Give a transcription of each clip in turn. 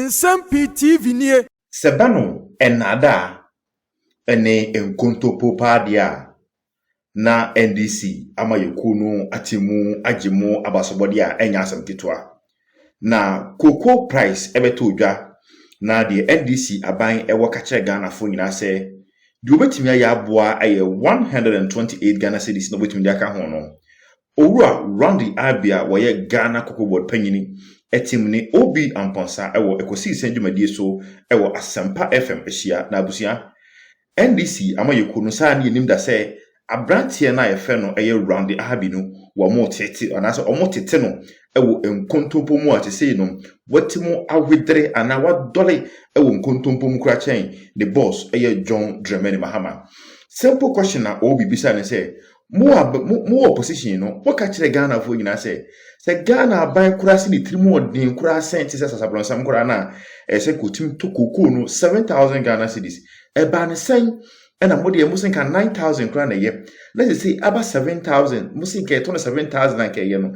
Nsem-Pii TV nie. Sebano enada ene enkontopo padia na NDC ama yekunu atimu ajimu abasobodi enya asem kitwa na cocoa price ebeto dwa na the NDC aban ewo kache Ghana fo nyina se di obetimi ya aboa aye 128 Ghana cedis no betimi aka ho no owura Randy Abbey woye Ghana cocoa board panyini etim ni OB Amponsah ewo ekosi senjumadie so ewo Asempa FM ehia na abusia NDC ama yekunu sa na yenim da se abrantie na yefe no eye Randy Abbey no wo mo tete anase omo tete no ewo enkontompo mu atese no watimu awedre ana wadole ewo enkontompo mu kura chen the boss eye John Dramani Mahama. Simple question na obi bisa ne say mo opposition no waka kire Ghana fo nyina say Ghana ban kura si ni trimu odin kura senti se sasabronsam kura na se kotim to kokoo no 7,000 Ghana cedis e ba ne sen ena modi musin kan 9,000 kura na ye let's say aba 7,000 musin ke to 7,000 na ke ye no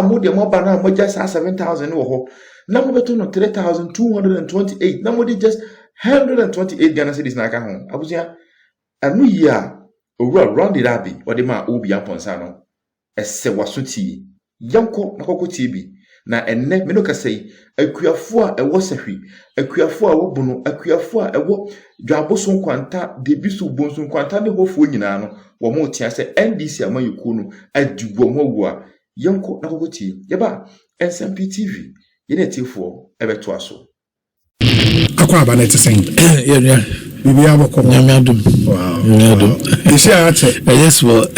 modi mo ba na mo just 7,000 wo ho na mo beto no 3,228 na modi just 128 Ghana cedis na ka ho abusia anu ya owura Randy Abbey ode ma OB Amponsah no ese wasoti yanko nakoko TV na enne me no kasei akuafo a ewo sahwi akuafo a wobuno akuafo a ewo dwaboso nkwanta debiso bonso nkwanta ne hofo nyina no wo mo tia se NDC amayiku no adugo mo wo yanko nakoko TV yeba Nsem-Pii TV yene tifo ebeto aso akwa ba na tesen yeah bibi aboko nyamiadum wow nyamiadum isi ate yes well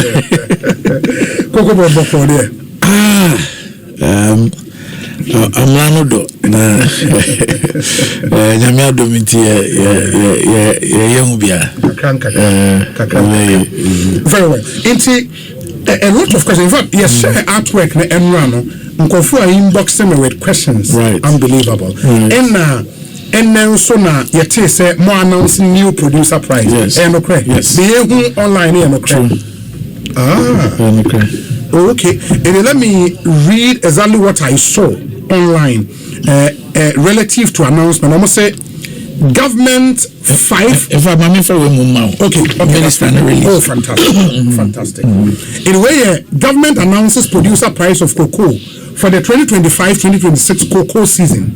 koko boko there amrano do na nyamiadum nti yehubia kanka very well inti a lot of questions. In fact, yes, artwork na enrano nkofu a inbox me with questions. Right. Unbelievable. And now so na yete say more announcing new producer price. Yes. Okay. Yes. The online here okay. Okay. And let me read exactly what I saw online relative to announcement. I'm say government 5 if I remember okay minister really oh fantastic fantastic in a way government announces producer price of cocoa for the 2025-2026 cocoa season.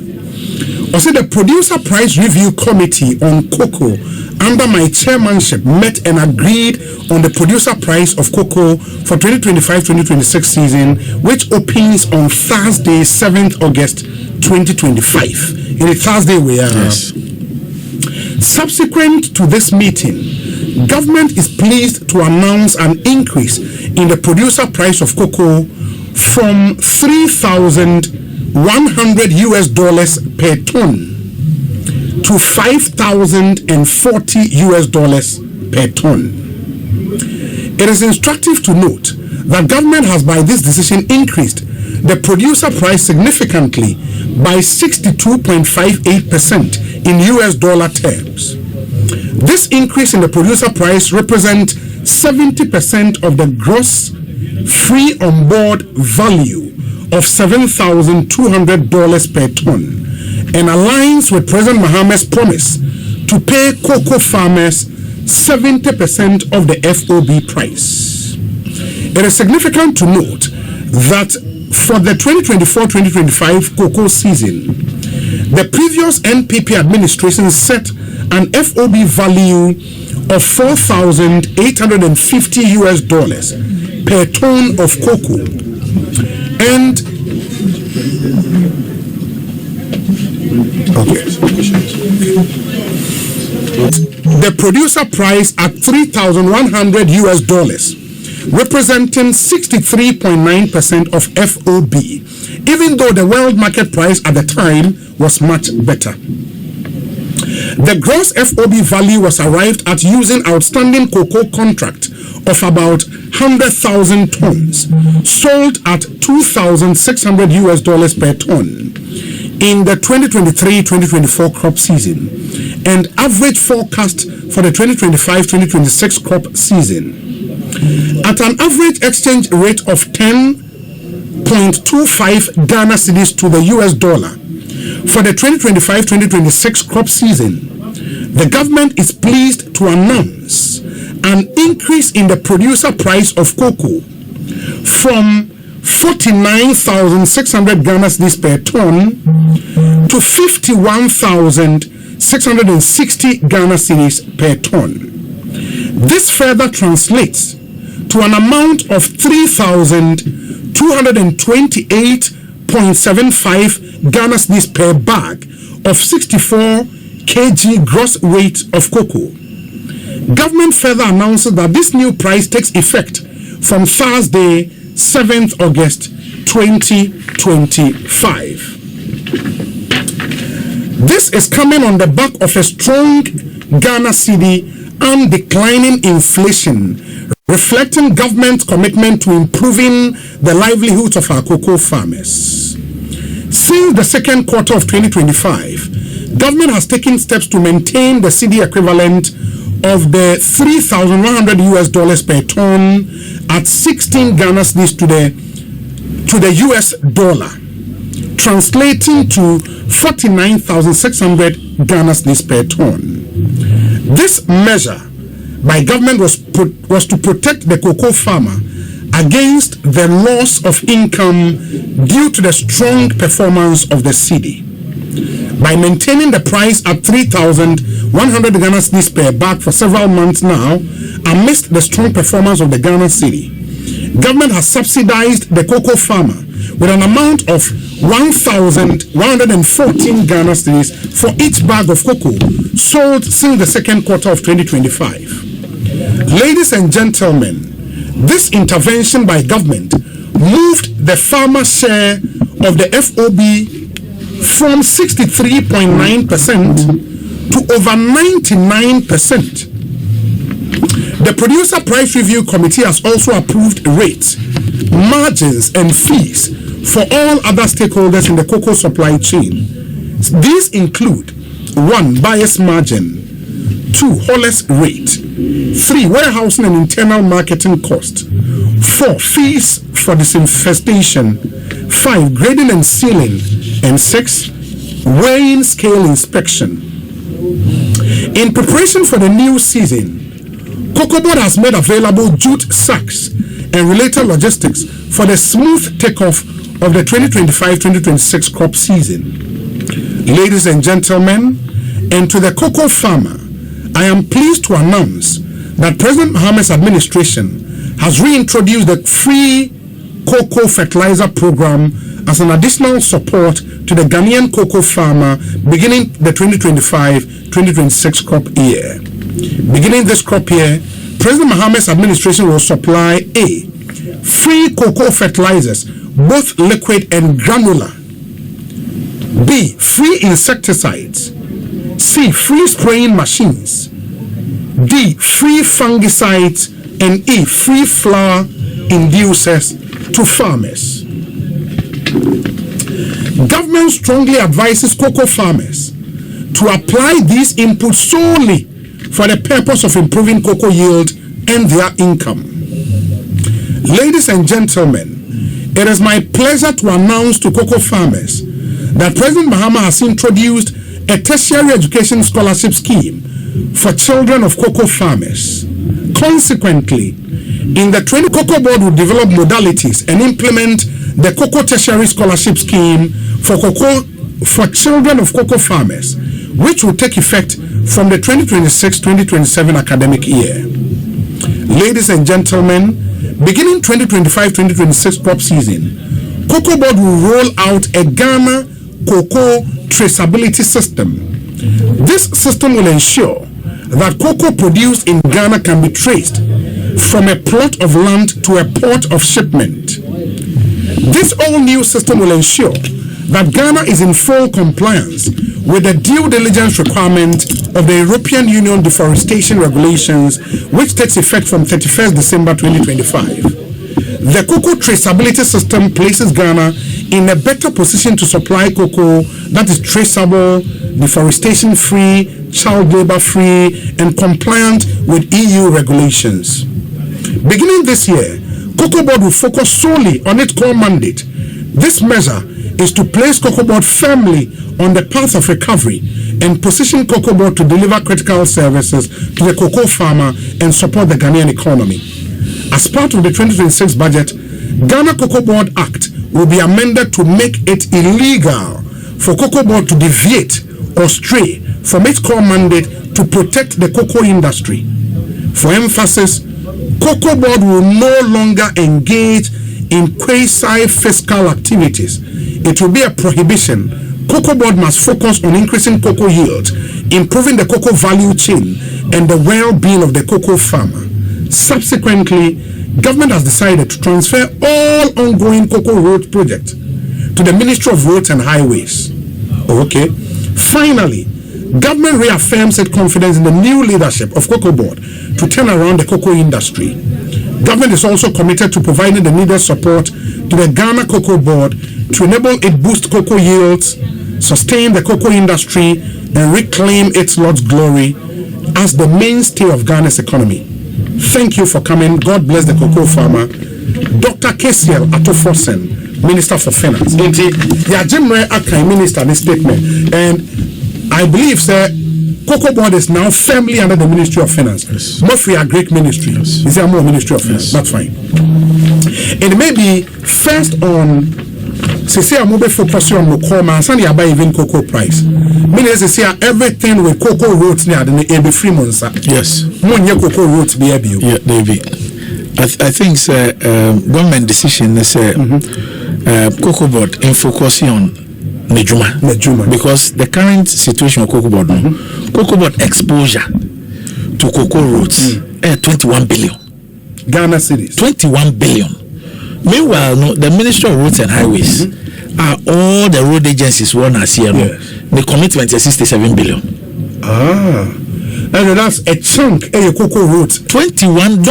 Also the producer price review committee on cocoa under my chairmanship met and agreed on the producer price of cocoa for 2025-2026 season, which opens on Thursday 7th August 2025. In a Thursday we are yes. Subsequent to this meeting, government is pleased to announce an increase in the producer price of cocoa from $3,100 per ton to $5,040 per ton. It is instructive to note that government has by this decision increased the producer price significantly by 62.58% in US dollar terms. This increase in the producer price represents 70% of the gross free on board value of $7,200 per ton and aligns with President Mahama's promise to pay cocoa farmers 70% of the FOB price. It is significant to note that for the 2024-2025 cocoa season, the previous NPP administration set an FOB value of $4,850 per ton of cocoa, and the producer price at $3,100, representing 63.9% of FOB, even though the world market price at the time was much better. The gross FOB value was arrived at using outstanding cocoa contract of about 100,000 tons, sold at $2,600 per ton in the 2023-2024 crop season, and average forecast for the 2025-2026 crop season. At an average exchange rate of 10.25 Ghana cedis to the US dollar, For the 2025-2026 crop season, the government is pleased to announce an increase in the producer price of cocoa from 49,600 Ghana cedis per ton to 51,660 Ghana cedis per ton. This further translates to an amount of 3,228.75 Ghana cedis per bag of 64 kg gross weight of cocoa. Government further announces that this new price takes effect from Thursday, 7th August 2025. This is coming on the back of a strong Ghana cedi and declining inflation, reflecting government commitment to improving the livelihoods of our cocoa farmers. Since the second quarter of 2025, government has taken steps to maintain the cedi equivalent of the $3,100 per ton at 16 Ghana cedis to the US dollar, translating to 49,600 Ghana cedis per ton. This measure by government was to protect the cocoa farmer against the loss of income due to the strong performance of the cedi. By maintaining the price at 3,100 Ghana cedis per bag for several months now, amidst the strong performance of the Ghana cedi, government has subsidized the cocoa farmer with an amount of 1,114 Ghana cedis for each bag of cocoa sold since the second quarter of 2025. Ladies and gentlemen, this intervention by government moved the farmer share of the FOB from 63.9% to over 99%. The Producer Price Review Committee has also approved rates, margins, and fees for all other stakeholders in the cocoa supply chain. These include 1. Buyer's margin, 2. Haulers rate, 3. Warehousing and internal marketing cost, 4. Fees for disinfestation, 5. Grading and sealing, and 6. Weighing scale inspection. In preparation for the new season, Cocoa Board has made available jute sacks and related logistics for the smooth takeoff of the 2025-2026 crop season. Ladies and gentlemen, and to the cocoa farmer, I am pleased to announce that President Mohammed's administration has reintroduced the free cocoa fertilizer program as an additional support to the Ghanaian cocoa farmer beginning the 2025-2026 crop year. Beginning this crop year, President Mohammed's administration will supply A. Free cocoa fertilizers, both liquid and granular. B. Free insecticides. C. Free spraying machines. D. Free fungicides. And E. Free flower inducers to farmers. Government strongly advises cocoa farmers to apply these inputs solely for the purpose of improving cocoa yield and their income. Ladies and gentlemen, it is my pleasure to announce to cocoa farmers that President Mahama has introduced a tertiary education scholarship scheme for children of cocoa farmers. Consequently, in the Cocoa Board will develop modalities and implement the Cocoa Tertiary Scholarship Scheme for children of cocoa farmers, which will take effect from the 2026-2027 academic year. Ladies and gentlemen, beginning 2025-2026 crop season, Cocoa Board will roll out a Ghana Cocoa Traceability System. This system will ensure that cocoa produced in Ghana can be traced from a plot of land to a port of shipment. This all-new system will ensure that Ghana is in full compliance with the due diligence requirement of the European Union Deforestation Regulations, which takes effect from 31st December 2025. The cocoa traceability system places Ghana in a better position to supply cocoa that is traceable, deforestation-free, child labor-free, and compliant with EU regulations. Beginning this year, Cocoa Board will focus solely on its core mandate. This measure is to place cocoa board firmly on the path of recovery and position cocoa board to deliver critical services to the cocoa farmer and support the Ghanaian economy. As part of the 2026 budget, Ghana Cocoa Board Act will be amended to make it illegal for cocoa board to deviate or stray from its core mandate to protect the cocoa industry. For emphasis, cocoa board will no longer engage in quasi-fiscal activities. It will be a prohibition. Cocoa board must focus on increasing cocoa yield, improving the cocoa value chain, and the well-being of the cocoa farmer. Subsequently, government has decided to transfer all ongoing cocoa road projects to the Ministry of Roads and Highways. Okay. Finally, government reaffirms its confidence in the new leadership of Cocoa Board to turn around the cocoa industry. Government is also committed to providing the needed support to the Ghana Cocoa Board to enable it boost cocoa yields, sustain the cocoa industry, and reclaim its lost glory as the mainstay of Ghana's economy. Thank you for coming. God bless the cocoa farmer. Dr. KCL Atoforsen, Minister for Finance. Yajimre Akai, Minister, this statement. And I believe, sir, Cocoa Board is now firmly under the Ministry of Finance. Yes. Mostly a Greek ministry. Yes. Is there more Ministry of Finance? That's fine. And maybe first on, say I'm moving focus on Mokoma, and you buy even cocoa price. Meaning, say everything with cocoa roads near the Abbey Fremont. Yes. More cocoa roads be Abbey. Yeah, they be. I think government decision is Cocoa Board in focusing on Nejuma. Because the current situation of Cocoa Board, Cocoa Board exposure to cocoa roads 21 billion. Ghana cities. 21 billion. Meanwhile, the Ministry of Roads and Highways are all the road agencies one as here. The commitment is 67 billion. And that's a chunk of cocoa roads. 21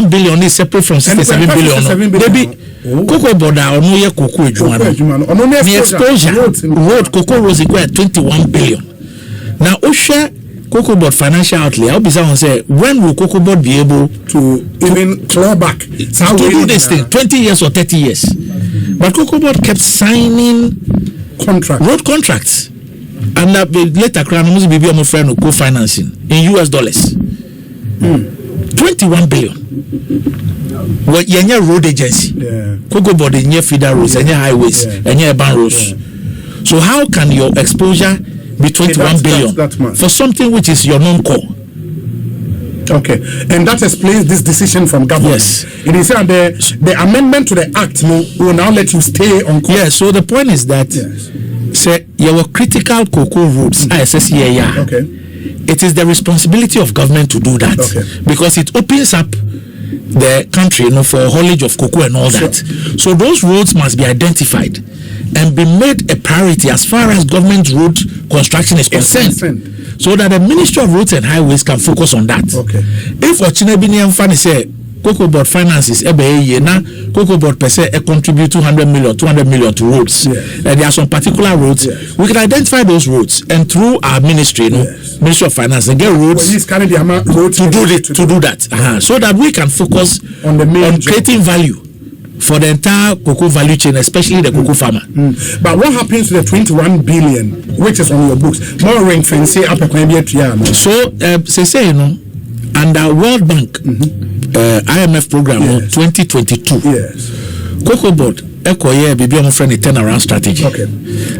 billion is separate from 67 billion. Maybe Cocoa Board or no year cocoa the exposure road cocoa roads equal 21 billion. Now Osha Cocoa Board financial outlay, I'll be someone say, when will Cocoa Board be able to even claw back to do this thing 20 years or 30 years? But Cocoa Board kept signing road contracts. And later, must be my friend who co-financing in US dollars. 21 billion. What your road agency? Cocoa Board in your feeder roads and your highways and your urban roads. So how can your exposure be 21 billion for something which is your non-core? Okay, and that explains this decision from government. Yes, it is the amendment to the act will now let you stay on course. Yes, so the point is that say your critical cocoa roads Okay. It is the responsibility of government to do that because it opens up the country for haulage of cocoa and all that. So those roads must be identified and be made a priority as far as government road construction is concerned. So that the Ministry of Roads and Highways can focus on that. If Ochinebinian Fan say Cocoa Board finances Cocoa Board per se contribute 200 million to roads. There are some particular roads. We can identify those roads and through our ministry, Ministry of Finance, and get roads to do that. So that we can focus on creating value for the entire cocoa value chain, especially the cocoa farmer. But what happens to the 21 billion which is on your books? More ring fancy up a So say under World Bank IMF program 2022. Cocoa Board baby I'm friend a turnaround strategy.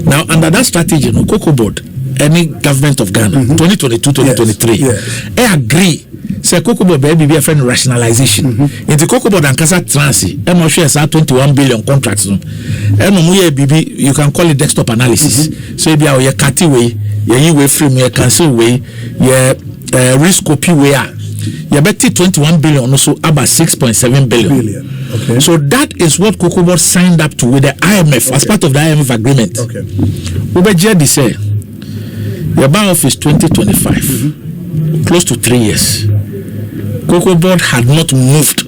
Now under that strategy, Cocoa Board, any government of Ghana 2022-2023 agree say Cocoa Board be a friend rationalization. In the Cocoa Board and Kasa Transi, I'm sure it's 21 billion contracts. You can call it desktop analysis. So if you are cutty way, you frame, you cancel way, risk copy way. You bet 21 billion, also about 6.7 billion. So that is what Cocoa Board signed up to with the IMF as part of the IMF agreement. Ubejedi say your ban office 2025, close to 3 years. Cocoa Board had not moved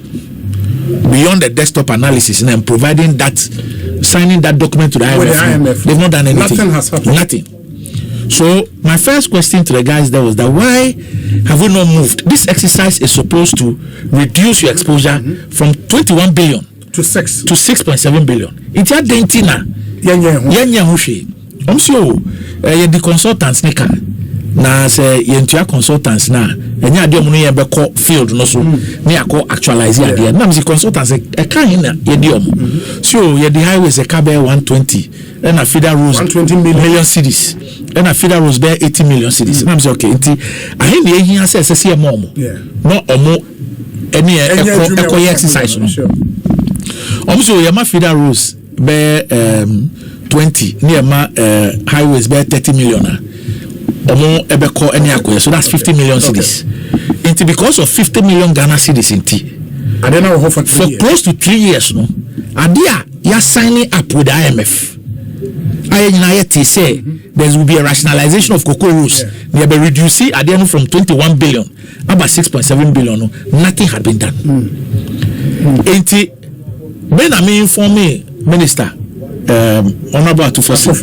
beyond the desktop analysis and providing that, signing that document to the IMF. They've not done anything. Nothing has happened. Nothing. So my first question to the guys there was that why have we not moved? This exercise is supposed to reduce your exposure from 21 billion to 6 to 6.7 billion. It's a dentina. yenya ho hwe omso ye di consultants ne ka na say yentua consultants na enya ade omo no ye beko field no so na yakọ actualize ade na me consultants e kan na ye di omo so ye di highways e ka be 120 and a feeder roads 120 million cities and a feeder roads be 80 million cities na me say okay nti ahe na ehia say sese mo no omo eni eko exercise no omo so ye ma feeder roads be 20 near ma highways be 30 million omo ebeko eni akoye so that's 50 million cedis into because of 50 million Ghana cedis inti and then I for close to 3 years no adia ya signing up with the IMF ayina yet say there will be a rationalization of cocoa rules they be reducing adia from 21 billion about 6.7 billion no nothing had been done inti when I mean inform me minister honorable Atufosi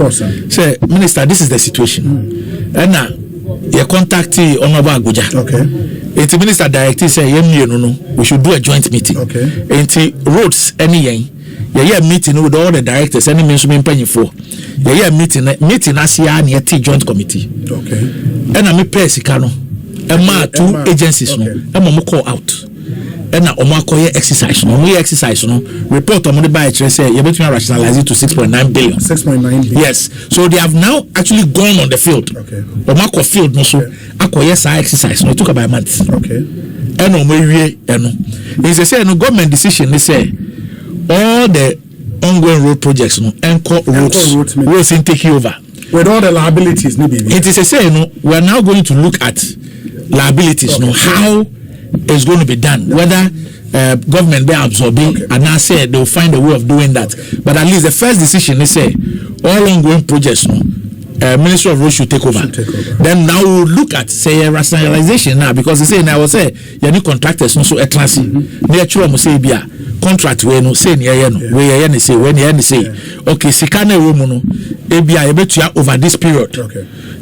say minister this is the situation and now you contact honorable Abuja the minister directly say we should do a joint meeting and roads any meeting with all the directors any means paying for meeting as near joint committee and I me pay sikano and two agencies no and call out and na omakoye exercise no we exercise no report on the by say you between rationalize it to 6.9 billion yes so they have now actually gone on the field omako field no so akoye sa exercise no it took about months and no we no is say no government decision they say all the ongoing road projects no enco roads in taking over with all the liabilities it is a say no we are now going to look at liabilities no how is going to be done whether government be absorbing and now say they will find a way of doing that but at least the first decision is say all ongoing projects no Ministry of Roads should take over. Then now we will look at say rationalization now because they say now say you need contractors no so a transi near churo mo say bia contract we no say near no we ye say when ye say okay sikana we mu no e bia ye betua over this period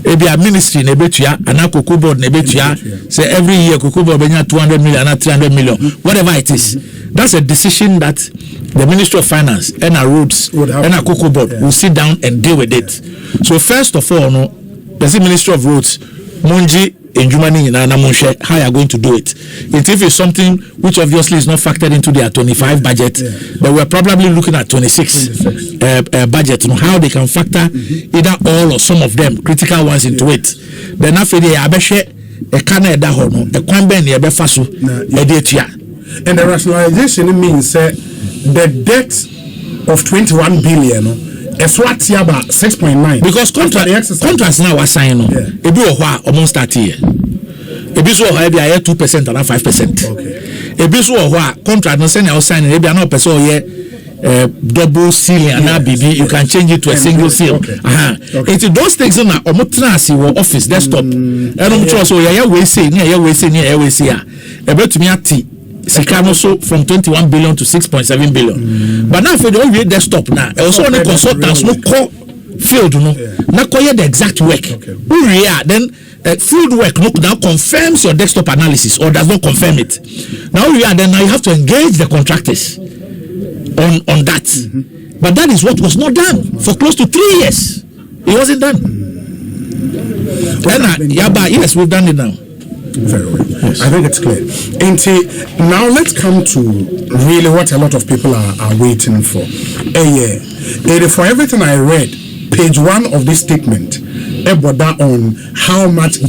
e bia ministry na betua ana cocoa board na betua say every year cocoa board benya 200 million and 300 million whatever it is that's a decision that the Ministry of Finance and our roads and our cocoa board will sit down and deal with it. So first of all, no, the Ministry of Roads, Munji and Jumani na Munche, how you are going to do it. If it's something which obviously is not factored into their 25 budget, but we're probably looking at 26 budget, you know, how they can factor either all or some of them, critical ones into it. Then after the Abeshe, a Kana Dahono, a Kwamben, a Befasu, a Detia. And the rationalization means the debt of 21 billion is what about 6.9 because contracts now are signed it be almost 30 years it be so high be 2% and 5% it be so contract no send sign it be no person here double ceiling and now BB you can change it to a single seal it those things na omotrasi wo office desktop and so we say about me ati Sikano so from 21 billion to 6.7 billion. But now for the only desktop now, also on the consultants no call field no. Now call the exact work. Then field work no now confirms your desktop analysis or does not confirm it. Now now you have to engage the contractors on that. But that is what was not done for close to 3 years. It wasn't done. Yes, we've done it now. Very well. Yes. I think it's clear. And now let's come to really what a lot of people are waiting for. For everything I read, page 1 of this statement, on how much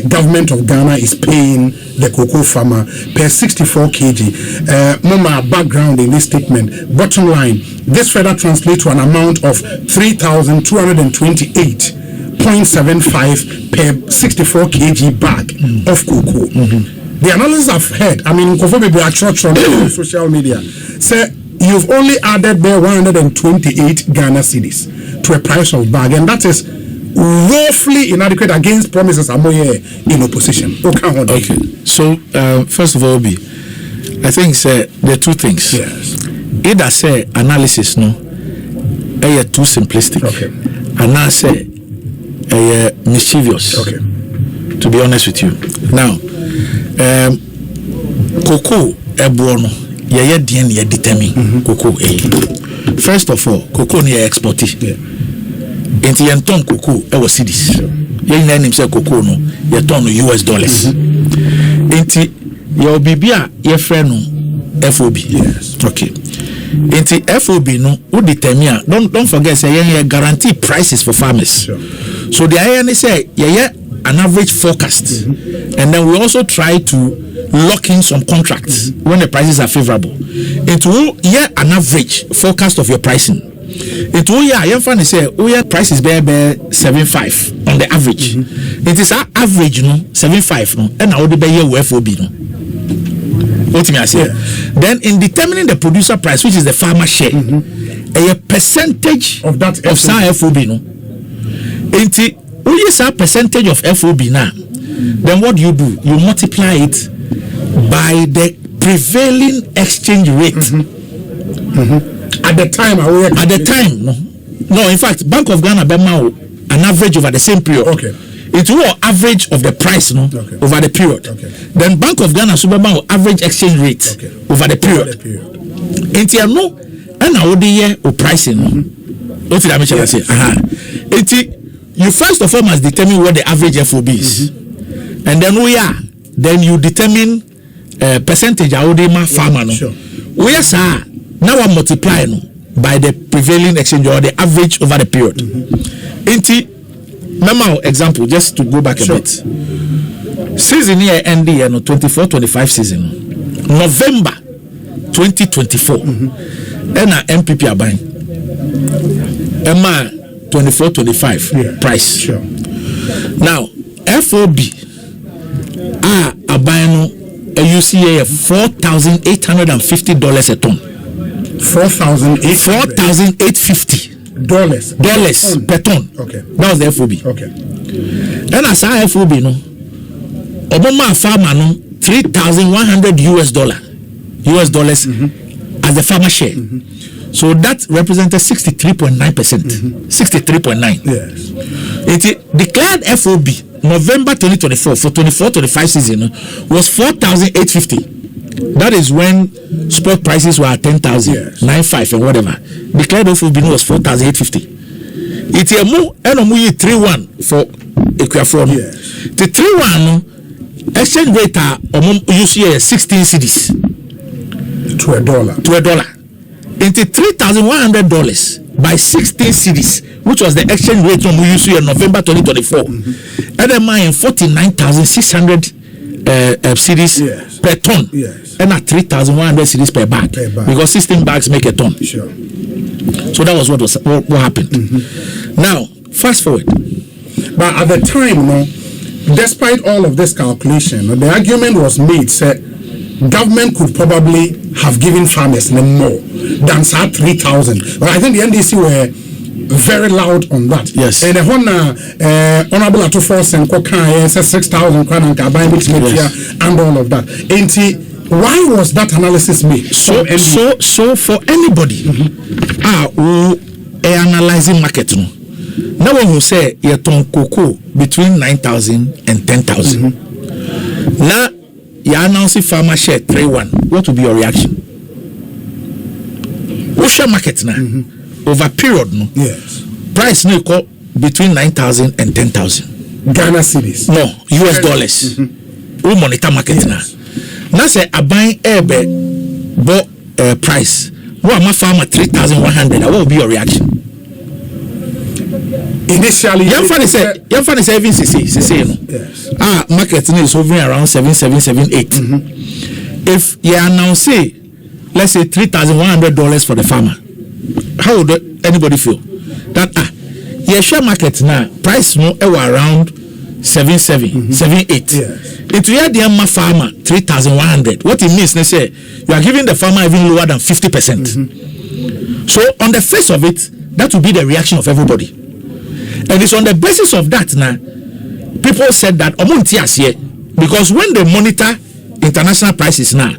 government of Ghana is paying the cocoa farmer per 64 kg. Mama, background in this statement. Bottom line, this further translates to an amount of 3,228. 0.75 per 64 kg bag of cocoa. The analysis I've heard, I mean, on social media, say you've only added there 128 Ghana cedis to a price of bag, and that is woefully inadequate against promises Amoye in opposition. Okay, so first of all, B, I think there are two things. Yes. Either say analysis no, too simplistic, and now say mischievous. To be honest with you. Now, cocoa ebono ye determine cocoa First of all, cocoa near exporting. Into your ton cocoa, our cities. Young name himself cocoa no, your ton US dollars. Into your BBA, your friend FOB. Yes. Okay. Into FOB no, would determine. Don't forget, say you guarantee prices for farmers. Sure. So the INA say an average forecast, and then we also try to lock in some contracts when the prices are favorable. It will an average forecast of your pricing. It will funny say price is bare 7.5 on the average. It is our average 7.5 no, and I would be here FOB no. What me I say? Then in determining the producer price, which is the farmer share, a percentage of that of FOB no. Only a percentage of FOB now. Then what do? You multiply it by the prevailing exchange rate. At the time, no. In fact, Bank of Ghana Bema an average over the same period. Okay. It will average of the price over the period. Okay. Then Bank of Ghana Superbank will average exchange rate over the period. It's no, and I would year or pricing. What did I say? You first of all must determine what the average FOB is, and then then you determine percentage I would farmer. Sure. We are now I'm multiplying by the prevailing exchange or the average over the period. Normal example, just to go back a bit. Season here end the 24-25 season. November 2024. And MPP are buying. Emma 24-25 price. Sure. Now FOB are buying a UCA $4,850 a ton. $4,850 per ton. Okay. That was the FOB. Okay. Then as our FOB no, Obama farmer no $3,100 US dollars as the farmer share. So that represented 63.9%. 63.9. Yes. It declared FOB November 2024 for 24-25 season was 4,850. That is when spot prices were at 10,000, 9.5 and whatever. Declared FOB was 4,850. It's a move and 3-1 for Equiafron. Yes. The 3-1 exchange rate are UCA 16 cedis to $1. Into $3,100 by 16 cedis, which was the exchange rate from UCA in November 2024. And then mine 49,600 cedis per ton. Yes. And at 3,100 cedis per bag. Because 16 bags make a ton. Sure. So that was what happened. Now, fast forward. But at the time, despite all of this calculation, the argument was made, said government could probably have given farmers more than 3,000. But I think the NDC were very loud on that. Yes. And the Honorable Atufos and Koka said 6,000 and all of that. Why was that analysis made? So for anybody who analyzing market, no one will say you ton cocoa between 9,000 and 10,000. Now you announce farmer share 3-1. What will be your reaction? What's your market now? Over period, no? Yes. Price no call between 9,000 and 10,000. Ghana cedis. No, US dollars. We monitor market now. Now say I buy price. What am I farmer 3,100? What will be your reaction? Initially, your fan is even CC. Market is hovering around 7.8. If you are now say, let's say $3,100 for the farmer, how would anybody feel? That your share market now price no around 7.8. It will the farmer 3,100. What it means, they say you are giving the farmer even lower than 50%. So on the face of it, that will be the reaction of everybody. And it's on the basis of that now people said that because when they monitor international prices now,